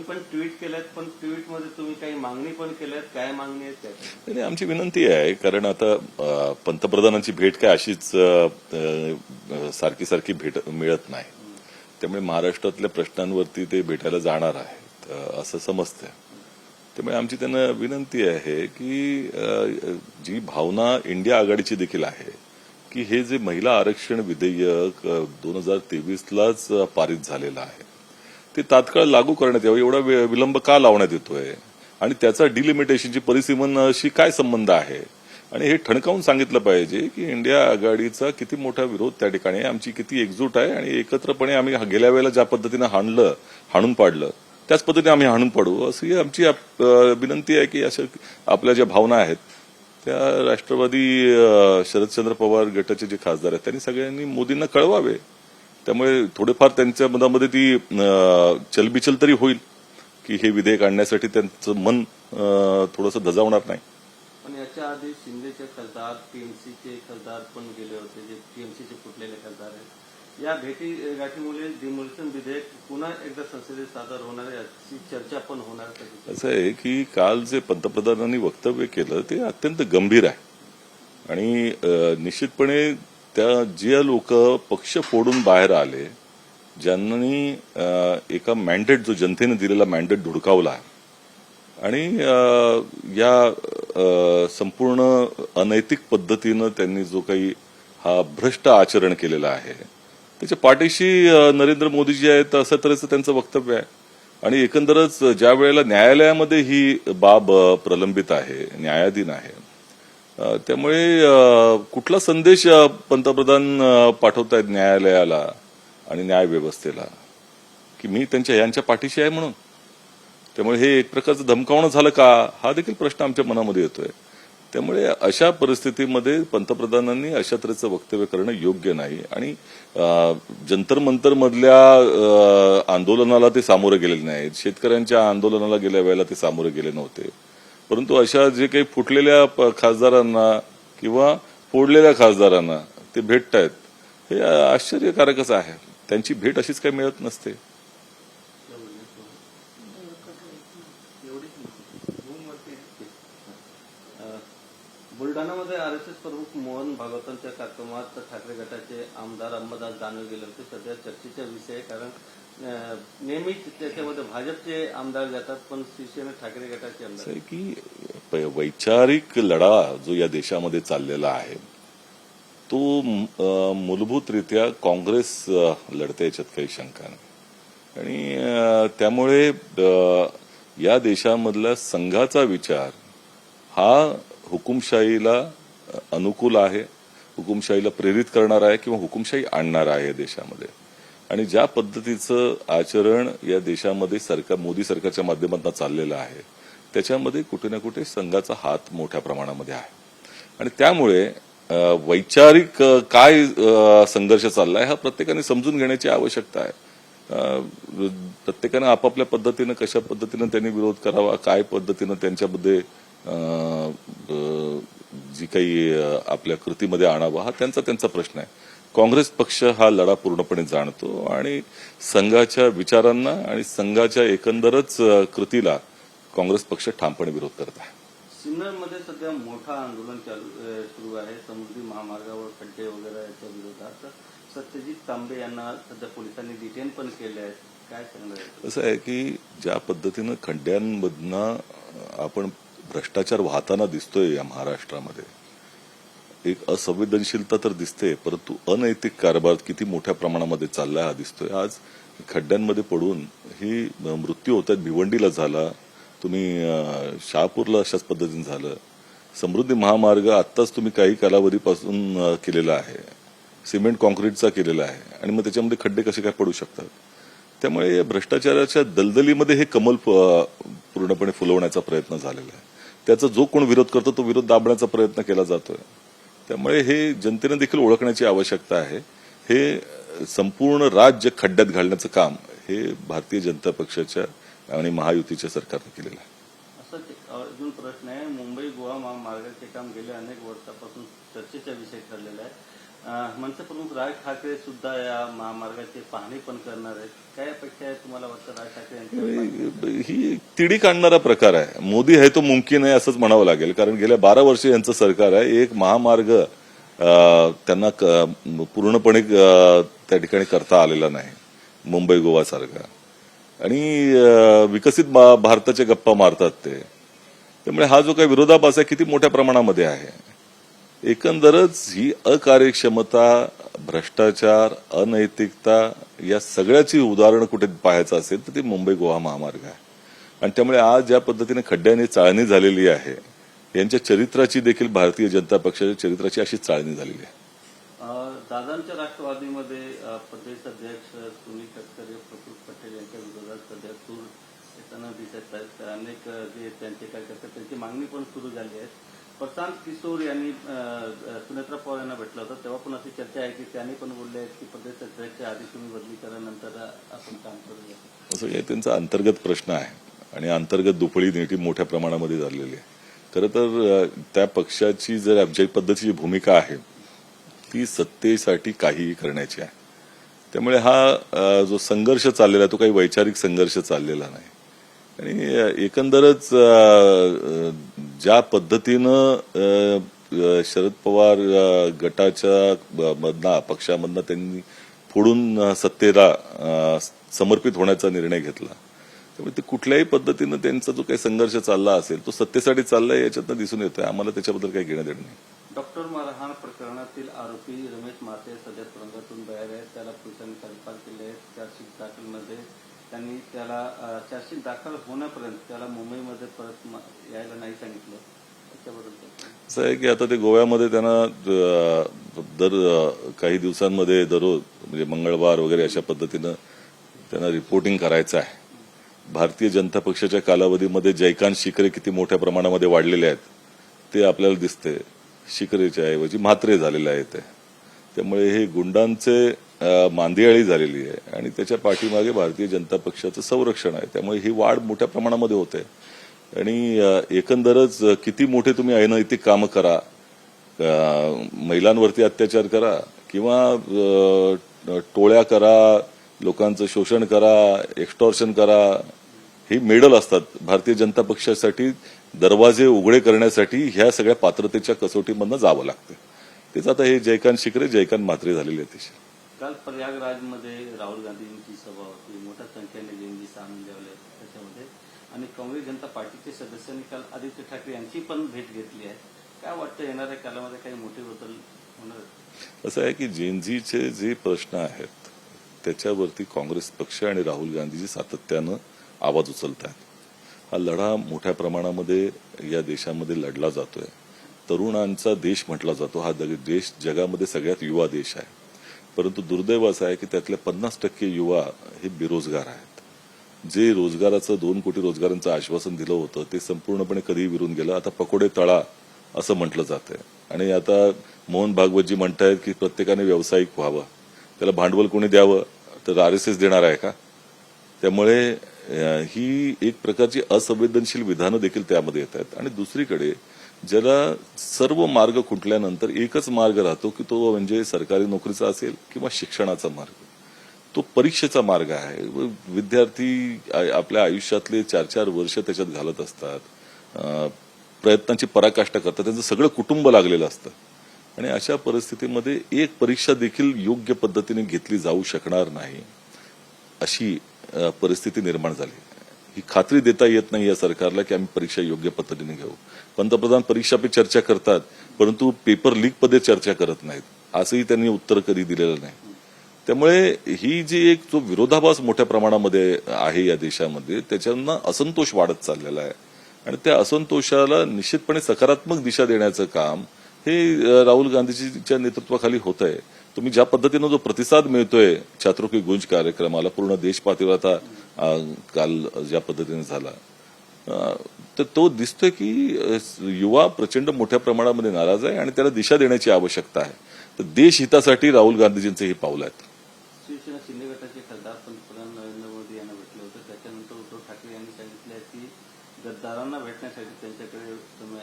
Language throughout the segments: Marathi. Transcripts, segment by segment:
पण ट्विट केल्यात, पण ट्विटमध्ये तुम्ही काही मागणी पण केल्यात, काय मागणी आहेत त्यात? नाही, आमची विनंती आहे, कारण आता पंतप्रधानांची भेट काय अशीच सारखी सारखी भेट मिळत नाही. त्यामुळे महाराष्ट्रातल्या प्रश्नांवरती ते भेटायला जाणार आहेत असं समजतंय. त्यामुळे आमची त्यांना विनंती आहे की जी भावना इंडिया आघाडीची देखील आहे की हे जे महिला आरक्षण विधेयक 2023लाच पारित झालेलं आहे ते तात्काळ लागू करण्यात यावं. एवढा विलंब का लावण्यात येतोय आणि त्याचा डिलिमिटेशनची परिसीमनाशी काय संबंध आहे आणि हे ठणकावून सांगितलं पाहिजे की इंडिया आघाडीचा किती मोठा विरोध त्या ठिकाणी आहे, आमची किती एकजूट आहे आणि एकत्रपणे आम्ही गेल्या वेळेला ज्या पद्धतीनं हाणून पाडलं त्याच पद्धतीने आम्ही हाणून पाडू अशी आमची विनंती आहे की अशा आपल्या ज्या भावना आहेत त्या राष्ट्रवादी शरदचंद्र पवार गटाचे जे खासदार आहेत त्यांनी सगळ्यांनी मोदींना कळवावे. त्यामुळे थोडेफार त्यांच्या मनामध्ये ती चलबिचल तरी होईल की हे विधेयक आणण्यासाठी त्यांचं मन थोडंसं धजावणार नाही. पण याच्या आधी शिंदेचे खासदार, टीएमसीचे खासदार पण गेले होते, जे टीएमसीचे फुटलेले खासदार आहेत. या गाठीमुळे डिमोलिशन विधेयक पुन्हा एकदा संसदेत सादर होणार आहे याची चर्चा पण होणार. असं आहे की काल जे पंतप्रधानांनी वक्तव्य केलं ते अत्यंत गंभीर आहे आणि निश्चितपणे त्या जे लोक पक्ष फोडून बाहेर आले, ज्यांनी एका मॅन्डेट जो जनतेने दिलेला मॅन्डेट धुडकावला आणि या संपूर्ण अनैतिक पद्धतीनं त्यांनी जो काही हा भ्रष्ट आचरण केलेलं आहे त्याच्या पाठीशी नरेंद्र मोदीजी आहेत असं तऱ्हेचं त्यांचं वक्तव्य आहे. आणि एकंदरच ज्या वेळेला न्यायालयामध्ये ही बाब प्रलंबित आहे, न्यायाधीन आहे, त्यामुळे कुठला संदेश पंतप्रधान पाठवतायत न्यायालयाला आणि न्याय व्यवस्थेला की मी यांच्या पाठीशी आहे म्हणून. त्यामुळे हे एक प्रकारचं धमकावणं झालं का हा देखील प्रश्न आमच्या मनामध्ये येतोय. त्यामुळे अशा परिस्थितीमध्ये पंतप्रधानांनी अशा तऱ्हेचं वक्तव्य करणं योग्य नाही आणि जंतर मंतर मधल्या आंदोलनाला ते सामोरे गेलेले नाहीत, शेतकऱ्यांच्या आंदोलनाला गेल्या वेळेला ते सामोरे गेले नव्हते. परंतु अशा जे काही फुटलेल्या खासदारांना किंवा फोडलेल्या खासदारांना ते भेटतायत हे आश्चर्यकारकच आहे. त्यांची भेट अशीच काही मिळत नसते. बुलढाणामध्ये आरएसएस प्रमुख मोहन भागवतांच्या कार्यक्रमात ठाकरे गटाचे आमदार अंबादास दानवे गेले होते. सध्या चर्चेचा विषय, कारण नेहमीच त्याच्यामध्ये भाजपचे आमदार जातात पण शिवसेना ठाकरे गटाचे आमदार आहे की वैचारिक लढा जो या देशामध्ये चाललेला आहे तो मूलभूतरित्या काँग्रेस लढते, याच्यात काही शंका नाही. आणि त्यामुळे या देशामधला संघाचा विचार हा हुकुमशाहीला अनुकूल आहे, हुकुमशाहीला प्रेरित करणार आहे किंवा हुकुमशाही आणणार आहे देशामध्ये. आणि ज्या पद्धतीचं आचरण या देशामध्ये मोदी सरकारच्या माध्यमातून चाललेलं आहे त्याच्यामध्ये कुठे ना कुठे संघाचा हात मोठ्या प्रमाणामध्ये आहे. आणि त्यामुळे वैचारिक काय संघर्ष चाललाय हा प्रत्येकाने समजून घेण्याची आवश्यकता आहे. प्रत्येकानं आपापल्या पद्धतीनं कशा पद्धतीनं त्यांनी विरोध करावा, काय पद्धतीनं त्यांच्यामध्ये जी काही आपल्या कृतीमध्ये आणावा हा त्यांचा प्रश्न आहे. काँग्रेस पक्ष हा लढा पूर्णपणे जाणतो आणि संघाच्या विचारांना आणि संघाच्या एकंदरच कृतीला काँग्रेस पक्ष ठामपणे विरोध करत आहे. सिन्नरमध्ये सध्या मोठं आंदोलन सुरू आहे समुद्री महामार्गावर खड्डे वगैरे याच्या विरोधात. सत्यजित तांबे यांना सध्या पोलिसांनी डिटेन पण केले आहेत, काय सांगणार? असं आहे की ज्या पद्धतीनं खड्ड्यांमधनं आपण भ्रष्टाचार वाहताना दिसतोय या महाराष्ट्रामध्ये, एक असंवेदनशीलता तर दिसते, परंतु अनैतिक कारभार किती मोठ्या प्रमाणामध्ये चाललाय हा दिसतोय. आज खड्ड्यांमध्ये पडून ही मृत्यू होत आहेत. भिवंडीला झाला, तुम्ही शहापूरला अशाच पद्धतीने झालं. समृद्धी महामार्ग आत्ताच तुम्ही काही कालावधीपासून केलेला आहे, सिमेंट कॉन्क्रीटचा केलेला आहे आणि मग त्याच्यामध्ये खड्डे कसे काय पडू शकतात. त्यामुळे भ्रष्टाचाराच्या दलदलीमध्ये हे कमल पूर्णपणे फुलवण्याचा प्रयत्न झालेला आहे. त्याचा जो कोण विरोध करतो तो विरोध दाबण्याचा प्रयत्न केला जातोय. त्यामुळे हे जनतेने देखील ओळखण्याची आवश्यकता आहे. हे संपूर्ण राज्य खड्ड्यात घालण्याचं काम हे भारतीय जनता पक्षाच्या आणि महायुतीच्या सरकारने केलेलं आहे. असा अजून प्रश्न आहे, मुंबई गोवा महामार्गाचे काम गेल्या अनेक वर्षापासून चर्चेचा विषय ठरलेला आहे. मनसे प्रमुख राज ठाकरे सुद्धा या महामार्गाची पाहणी पण करणार आहेत. काय अपेक्षा आहे तुम्हाला वाटतं राज ठाकरे यांच्या? ही तिढी आणणारा प्रकार आहे. मोदी आहे तो मुमकिन आहे असंच म्हणावं लागेल, कारण गेल्या 12 वर्ष यांचं सरकार आहे. एक महामार्ग त्यांना पूर्णपणे त्या ठिकाणी करता आलेला नाही, मुंबई गोवा सारखा. आणि विकसित भारताच्या गप्पा मारतात ते. त्यामुळे हा जो काही विरोधाभास आहे किती मोठ्या प्रमाणामध्ये आहे. एकंदरच ही अकार्यक्षमता, भ्रष्टाचार, अनैतिकता या सगळ्याची उदाहरणं कुठे पाहायचं असेल तर ते मुंबई गोवा महामार्ग आहे. आणि त्यामुळे आज ज्या पद्धतीने खड्ड्याने चाळणी झालेली आहे, यांच्या चरित्राची देखील भारतीय जनता पक्षाच्या चरित्राची अशीच चाळणी झालेली आहे. दादांच्या राष्ट्रवादीमध्ये प्रदेश अध्यक्ष सुनील तटकरे, प्रफुल्ल पटेल यांच्या विरोधात सध्या सूर येताना दिसत आहेत. अनेक जे त्यांचे कार्यकर्ते त्यांची मागणी पण सुरू झाली आहे. प्रशांत किशोर यांनी सुनेत्रा पवार यांना भेटलं होतं, तेव्हा पण अशी चर्चा आहे की त्यांनी पण बोलले आहेत की प्रदेश अध्यक्ष आधी तुम्ही बदली करा, नंतर आपण काम करूया. असं काही त्यांचा अंतर्गत प्रश्न आहे आणि अंतर्गत दुफळी नेटी मोठ्या प्रमाणामध्ये झालेली आहे. खरं तर त्या पक्षाची जर अब्जाई पद्धतीची भूमिका आहे ती सत्तेसाठी काहीही करण्याची आहे. त्यामुळे हा जो संघर्ष चाललेला आहे तो काही वैचारिक संघर्ष चाललेला नाही. आणि एकंदरच ज्या पद्धतीनं शरद पवार गटाच्या मधना पक्षामधनं त्यांनी फोडून सत्तेला समर्पित होण्याचा निर्णय घेतला, त्यामुळे ते कुठल्याही पद्धतीनं त्यांचा जो काही संघर्ष चालला असेल तो सत्तेसाठी चाललाय याच्यातनं दिसून येतोय. आम्हाला त्याच्याबद्दल काही घेणं देणं नाही. डॉक्टर मारहाण प्रकरणातील आरोपी रमेश माते सध्या तुरुंगातून बाहेर आहेत. त्याला पोलिसांनी कालपार केले आहे. चार्जशीट दाखलमध्ये त्यांनी त्याला चार्जशीट दाखल होण्यापर्यंत त्याला मुंबईमध्ये परत यायला नाही सांगितलं. त्याच्याबद्दल असं आहे की आता ते गोव्यामध्ये त्यांना दर काही दिवसांमध्ये दररोज म्हणजे मंगळवार वगैरे अशा पद्धतीनं त्यांना रिपोर्टिंग करायचं आहे. भारतीय जनता पक्षाच्या कालावधीमध्ये जयकांत शिकरे किती मोठ्या प्रमाणामध्ये वाढलेले आहेत ते आपल्याला दिसते. शिकरेच्या ऐवजी म्हात्रे झालेले आहेत. त्यामुळे हे गुंडांचे मांदियाळी झालेली आहे आणि त्याच्या पाठीमागे भारतीय जनता पक्षाचं संरक्षण आहे. त्यामुळे ही वाढ मोठ्या प्रमाणामध्ये होते. आणि एकंदरच किती मोठे तुम्ही अनैतिक कामं करा, महिलांवरती अत्याचार करा किंवा टोळ्या करा, लोकांचं शोषण करा, एक्स्टॉर्शन करा, ही मेडल असतात. भारतीय जनता पक्षासाठी दरवाजे उघडे करण्यासाठी ह्या सगळ्या पात्रतेच्या कसोटीमधनं जावं लागतं. तेच आता हे जयकांत शिकरे, जयकांत म्हात्रे झालेले आहेत. काल प्रयागराजमध्ये राहुल गांधींची सभा होती. मोठ्या संख्येने जयंती सामने लावले त्याच्यामध्ये आणि काँग्रेस जनता पार्टीचे सदस्यांनी काल आदित्य ठाकरे यांची पण भेट घेतली आहे. काय वाटतं येणाऱ्या कालामध्ये काही मोठे बदल होणार? असं आहे की जेनझीचे जे प्रश्न आहेत त्याच्यावरती काँग्रेस पक्ष आणि राहुल गांधीजी सातत्यानं आवाज उचलत आहेत. हा लढा मोठ्या प्रमाणामध्ये या देशामध्ये लढला जातोय. तरुणांचा देश म्हटला जातो. हा देश जगामध्ये सगळ्यात युवा देश आहे. परंतु दुर्दैव असं आहे की त्यातले 50% युवा हे बेरोजगार आहेत. जे रोजगाराचं 2 कोटी रोजगारांचं आश्वासन दिलं होतं ते संपूर्णपणे कधी विरून गेलं. आता पकोडे तळा असं म्हटलं जातंय. आणि आता मोहन भागवतजी म्हणतायत की प्रत्येकाने व्यावसायिक व्हावं, त्याला भांडवल कोणी द्यावं तर RSS देणार आहे का? त्यामुळे ही एक प्रकारची असंवेदनशील विधानं देखील त्यामध्ये येत आहेत. आणि दुसरीकडे ज्याला सर्व मार्ग खुंटल्यानंतर एकच मार्ग राहतो की तो म्हणजे सरकारी नोकरीचा असेल किंवा शिक्षणाचा मार्ग, तो परीक्षेचा मार्ग आहे. विद्यार्थी आपल्या आयुष्यातले 4-4 वर्ष त्याच्यात घालत असतात, प्रयत्नांची पराकाष्ठा करतात, त्यांचं सगळं कुटुंब लागलेलं असतं. आणि अशा परिस्थितीमध्ये एक परीक्षा देखील योग्य पद्धतीने घेतली जाऊ शकणार नाही अशी परिस्थिती निर्माण झाली. ही खात्री देता येत नाही या सरकारला की आम्ही परीक्षा योग्य पद्धतीने घेऊ. पंतप्रधान परीक्षा पे चर्चा करतात परंतु पेपर लीक मध्ये चर्चा करत नाहीत. असंही त्यांनी उत्तर कधी दिलेलं नाही. त्यामुळे ही जी एक जो विरोधाभास मोठ्या प्रमाणामध्ये आहे या देशामध्ये त्याच्यानं असंतोष वाढत चाललेला आहे. आणि त्या असंतोषाला निश्चितपणे सकारात्मक दिशा देण्याचं काम हे राहुल गांधीजींच्या नेतृत्वाखाली होत आहे. तुम्ही ज्या पद्धतीनं जो प्रतिसाद मिळतोय छात्रों की गुंज कार्यक्रमाला पूर्ण देश पातळीवर आता काल ज्या पद्धतीने झाला तर तो दिसतोय की युवा प्रचंड मोठ्या प्रमाणामध्ये नाराज आहे आणि त्याला दिशा देण्याची आवश्यकता आहे. तर देश हितासाठी राहुल गांधीजींचे हे पाऊल आहेत. शिवसेना शिंदे गटाचे खासदार पंतप्रधान नरेंद्र मोदी यांना भेटले होते. त्याच्यानंतर उद्धव ठाकरे यांनी सांगितले की गद्दारांना भेटण्यासाठी त्यांच्याकडे समय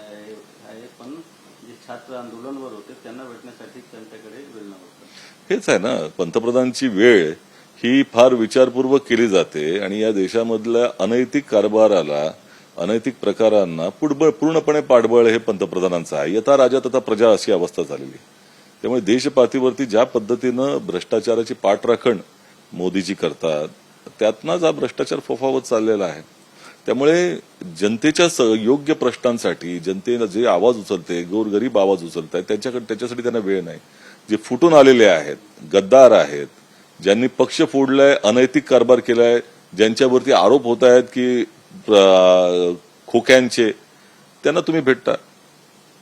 आहे, पण जे छात्र आंदोलनावर होते त्यांना भेटण्यासाठी त्यांच्याकडे वेळ नव्हता. हेच आहे ना, पंतप्रधानांची वेळ ही फार विचारपूर्वक केली जाते आणि या देशामधल्या अनैतिक कारभाराला, अनैतिक प्रकारांना पूर्णपणे पाठबळ हे पंतप्रधानांचं आहे. यथा राजा तथा प्रजा अशी अवस्था झालेली. त्यामुळे देशपातळीवरती ज्या पद्धतीनं भ्रष्टाचाराची पाठराखण मोदीजी करतात, त्यातनंच हा भ्रष्टाचार फोफावत चाललेला आहे. त्यामुळे जनतेच्या योग्य प्रश्नांसाठी जनतेला जे आवाज उचलते, गोरगरीब आवाज उचलत आहेत, त्याच्यासाठी त्यांना वेळ नाही. जे फुटून आलेले आहेत, गद्दार आहेत, ज्यांनी पक्ष फोडलाय, अनैतिक कारभार केलाय, ज्यांच्यावरती आरोप होत आहेत की खोक्यांचे, त्यांना तुम्ही भेटता.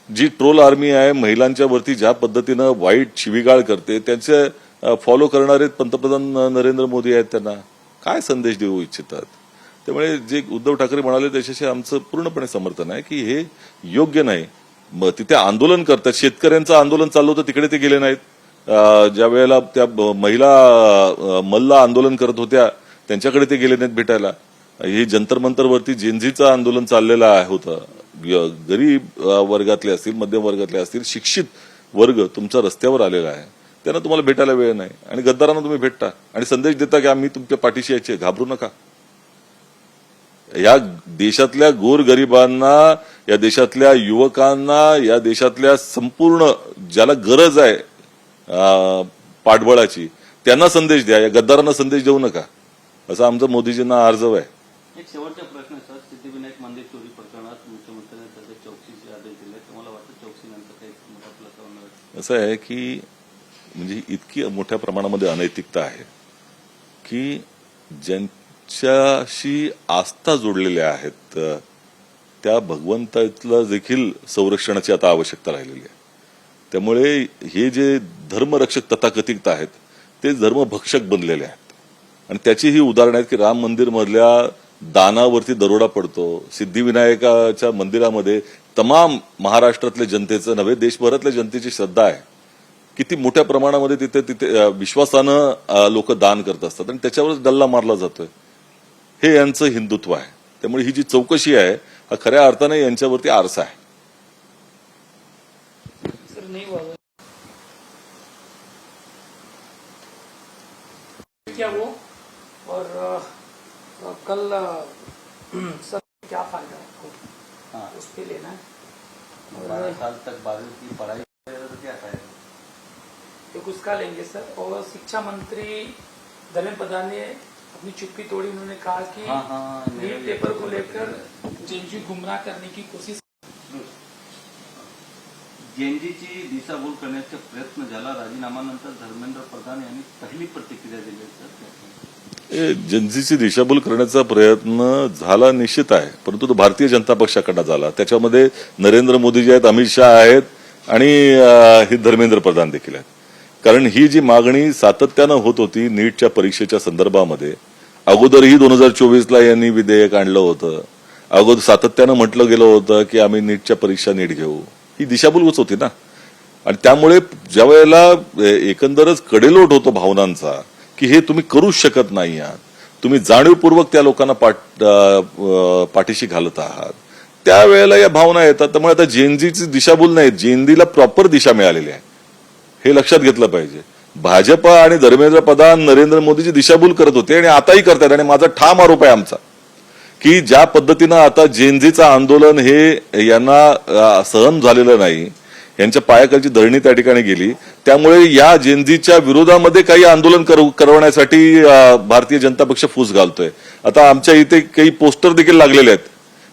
जी ट्रोल आर्मी आहे, महिलांच्या वरती ज्या पद्धतीनं वाईट शिवीगाळ करते, त्यांचे फॉलो करणारे पंतप्रधान नरेंद्र मोदी आहेत. त्यांना काय संदेश देऊ इच्छितात? त्यामुळे जे उद्धव ठाकरे म्हणाले त्याच्याशी आमचं पूर्णपणे समर्थन आहे की हे योग्य नाही. मग तिथे आंदोलन करतात, शेतकऱ्यांचं आंदोलन चाललं होतं, तिकडे ते गेले नाहीत. ज्या वेळेला त्या महिला मल्ल आंदोलन करत होत्या त्यांच्याकडे ते गेले नाहीत भेटायला. हे जंतर मंतरवरती जेनझीचं आंदोलन चाललेलं होतं. गरीब वर्गातले असतील, मध्यम वर्गातले असतील, शिक्षित वर्ग तुमच्या रस्त्यावर आलेला आहे. त्यांना तुम्हाला भेटायला वेळ नाही आणि गद्दारांना तुम्ही भेटता आणि संदेश देता की आम्ही तुमच्या पाठीशी यायचे, घाबरू नका. या देशातल्या गोरगरिबांना, या देशातल्या युवकांना, या देशातल्या संपूर्ण ज्याला गरज आहे पाठबळाची, त्यांना संदेश द्या. या गद्दारांना संदेश देऊ नका, असं आमचं मोदीजींना अर्जव आहे. एक शेवटचा प्रश्न सर, सिद्धिविनायक मंदिर चोरी प्रकरणात मुख्यमंत्र्यांनी सध्या चौकशीचे आदेश दिले. तुम्हाला वाटतं चौकशीनंतर काही मोठा खुलासा होणार आहे? असं आहे की म्हणजे इतकी मोठ्या प्रमाणामध्ये अनैतिकता आहे की ज्यांच्याशी आस्था जोडलेल्या आहेत त्या भगवंतातलं देखील संरक्षणाची आता आवश्यकता राहिलेली आहे. त्यामुळे हे जे धर्मरक्षक तथाकथित आहेत ते धर्मभक्षक बनलेले आहेत आणि त्याची ही उदाहरणं आहेत की राम मंदिर मधल्या दानावरती दरोडा पडतो. सिद्धिविनायकाच्या मंदिरामध्ये तमाम महाराष्ट्रातल्या जनतेचं नव्हे, देशभरातल्या जनतेची श्रद्धा आहे. किती मोठ्या प्रमाणामध्ये तिथे विश्वासानं लोक दान करत असतात आणि त्याच्यावरच डल्ला मारला जातोय. हे यांचं हिंदुत्व आहे. त्यामुळे ही जी चौकशी आहे हा खऱ्या अर्थाने यांच्यावरती आरसा आहे. क्या वो और कल सर क्या फायदा आपको? हाँ, उस पे लेना है 12 साल तक 12वीं की पढ़ाई करेगा तो क्या फायदा? एक उसका लेंगे सर. और शिक्षा मंत्री धर्मेंद्र प्रधान ने अपनी चुप्पी तोड़ी. उन्होंने कहा कि नीट पेपर को लेकर जेएनयू गुमराह करने की कोशिश. जेएनजीची दिशाभूल करण्याचा प्रयत्न झाला. राजीनाम्यानंतर धर्मेंद्र प्रधान यांनी पहिली प्रतिक्रिया दिली सर. जनतेची दिशाभूल करण्याचा प्रयत्न झाला निश्चित आहे, परंतु तो भारतीय जनता पक्षाकडनं झाला. त्याच्यामध्ये नरेंद्र मोदीजी आहेत, अमित शहा आहेत आणि हे धर्मेंद्र प्रधान देखील आहेत. कारण ही जी मागणी सातत्यानं होत होती नीटच्या परीक्षेच्या संदर्भामध्ये, अगोदरही 2024ला यांनी विधेयक आणलं होतं. अगोदर सातत्यानं म्हटलं गेलं होतं की आम्ही नीटच्या परीक्षा नीट घेऊ. ही दिशाभूलच होती ना. आणि त्यामुळे ज्या वेळेला एकंदरच कडेलोट होतो भावनांचा की हे तुम्ही करूच शकत नाही आहात, तुम्ही जाणीवपूर्वक त्या लोकांना पाठीशी घालत आहात, त्यावेळेला या भावना येतात. त्यामुळे आता जेएनजीची दिशाभूल नाही, जेएनजीला प्रॉपर दिशा मिळालेली आहे हे लक्षात घेतलं पाहिजे. भाजपा आणि धर्मेंद्र प्रधान नरेंद्र मोदीची दिशाभूल करत होते आणि आताही करतात. आणि माझा ठाम आरोप आहे आमचा की ज्या पद्धतीनं आता जेएनजीचं आंदोलन हे यांना सहन झालेलं नाही, यांच्या पायाखालची धरणी त्या ठिकाणी गेली. त्यामुळे या जेएनजीच्या विरोधामध्ये काही आंदोलन करवण्यासाठी भारतीय जनता पक्ष फूस घालतोय. आता आमच्या इथे काही पोस्टर देखील लागलेले आहेत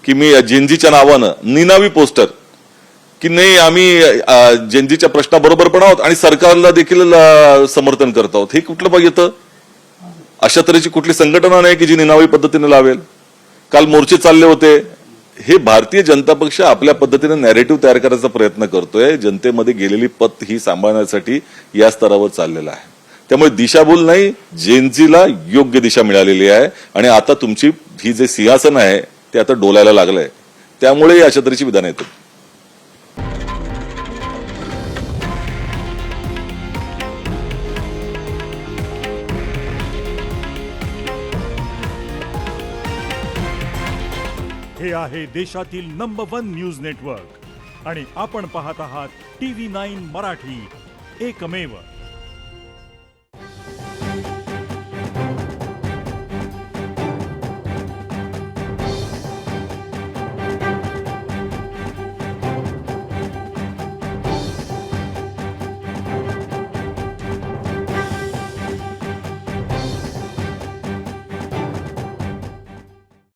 की मी जेएनजीच्या नावानं, निनावी पोस्टर, की नाही आम्ही जेएनजीच्या प्रश्नाबरोबर पण आहोत आणि सरकारला देखील समर्थन करत आहोत. हे कुठलं बघ येतं? अशा तऱ्हेची कुठली संघटना नाही की जी निनावी पद्धतीने लावेल. काल मोर्चे चालले होते. हे भारतीय जनता पक्ष आपल्या पद्धतीने नॅरेटिव्ह तयार करायचा प्रयत्न करतोय. जनतेमध्ये गेलेली पत ही सांभाळण्यासाठी या स्तरावर चाललेला आहे. त्यामुळे दिशाभूल नाही, जेएनजीला योग्य दिशा मिळालेली आहे आणि आता तुमची ही जे सिंहासन आहे ते आता डोलायला लागलंय. त्यामुळे अशा तऱ्हेची विधानं येतात. हे आहे देशातील नंबर 1 न्यूज नेटवर्क आणि आपण पाहत आहात TV9 मराठी, एकमेव